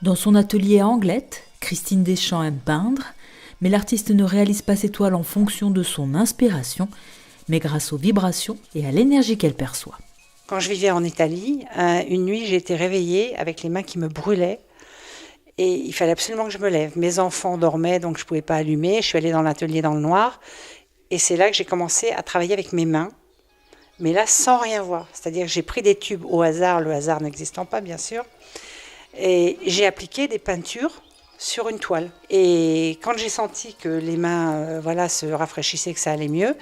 Dans son atelier à Anglette, Christine Deschamps aime peindre, mais l'artiste ne réalise pas ses toiles en fonction de son inspiration, mais grâce aux vibrations et à l'énergie qu'elle perçoit. Quand je vivais en Italie, une nuit, j'ai été réveillée avec les mains qui me brûlaient et il fallait absolument que je me lève. Mes enfants dormaient, donc je ne pouvais pas allumer. Je suis allée dans l'atelier dans le noir et c'est là que j'ai commencé à travailler avec mes mains, mais là sans rien voir. C'est-à-dire que j'ai pris des tubes au hasard, le hasard n'existant pas bien sûr, et j'ai appliqué des peintures sur une toile. Et quand j'ai senti que les mains se rafraîchissaient, que ça allait mieux,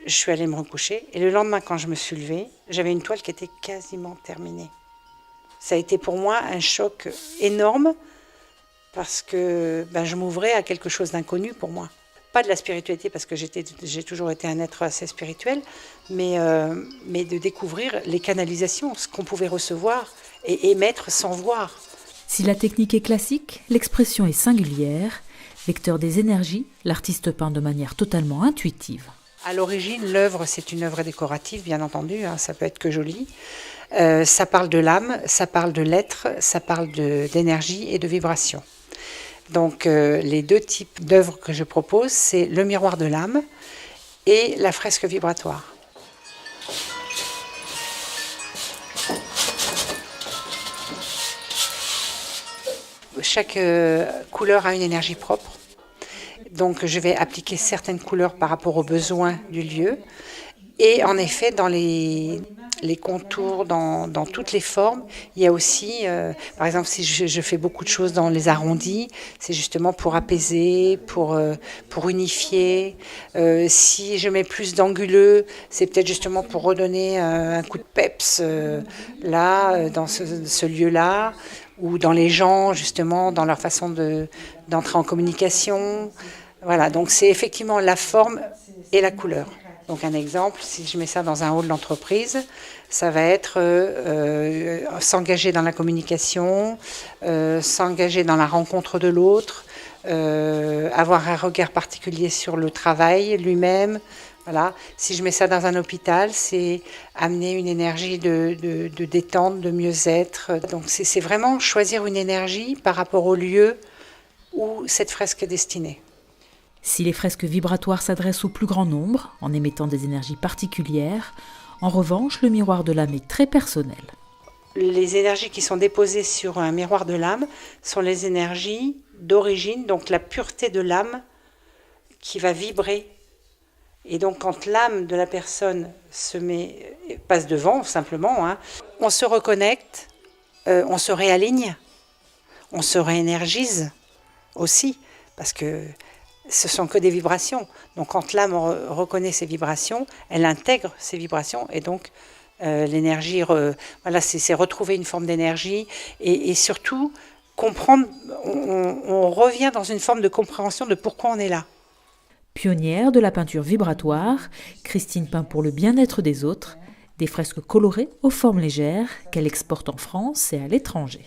je suis allée me recoucher. Et le lendemain, quand je me suis levée, j'avais une toile qui était quasiment terminée. Ça a été pour moi un choc énorme parce que je m'ouvrais à quelque chose d'inconnu pour moi. Pas de la spiritualité parce que j'ai toujours été un être assez spirituel, mais de découvrir les canalisations, ce qu'on pouvait recevoir et émettre sans voir. Si la technique est classique, l'expression est singulière. Vecteur des énergies, l'artiste peint de manière totalement intuitive. À l'origine, l'œuvre, c'est une œuvre décorative, bien entendu, ça peut être que joli. Ça parle de l'âme, ça parle de l'être, ça parle d'énergie et de vibration. Donc les deux types d'œuvres que je propose, c'est le miroir de l'âme et la fresque vibratoire. Chaque couleur a une énergie propre. Donc je vais appliquer certaines couleurs par rapport aux besoins du lieu. Et en effet, dans les contours, dans toutes les formes, il y a aussi, par exemple, si je fais beaucoup de choses dans les arrondis, c'est justement pour apaiser, pour unifier. Si je mets plus d'anguleux, c'est peut-être justement pour redonner un coup de peps dans ce lieu-là, ou dans les gens, justement, dans leur façon d'entrer en communication. Voilà, donc c'est effectivement la forme et la couleur. Donc un exemple, si je mets ça dans un hall d'entreprise, ça va être s'engager dans la communication, s'engager dans la rencontre de l'autre, avoir un regard particulier sur le travail lui-même. Voilà. Si je mets ça dans un hôpital, c'est amener une énergie de détente, de mieux-être. Donc c'est vraiment choisir une énergie par rapport au lieu où cette fresque est destinée. Si les fresques vibratoires s'adressent au plus grand nombre, en émettant des énergies particulières, en revanche, le miroir de l'âme est très personnel. Les énergies qui sont déposées sur un miroir de l'âme sont les énergies d'origine, donc la pureté de l'âme qui va vibrer. Et donc quand l'âme de la personne passe devant, simplement, on se reconnecte, on se réaligne, on se réénergise aussi, parce que ce sont que des vibrations. Donc quand l'âme reconnaît ces vibrations, elle intègre ces vibrations et donc l'énergie, c'est retrouver une forme d'énergie et surtout comprendre, on revient dans une forme de compréhension de pourquoi on est là. Pionnière de la peinture vibratoire, Christine peint pour le bien-être des autres, des fresques colorées aux formes légères qu'elle exporte en France et à l'étranger.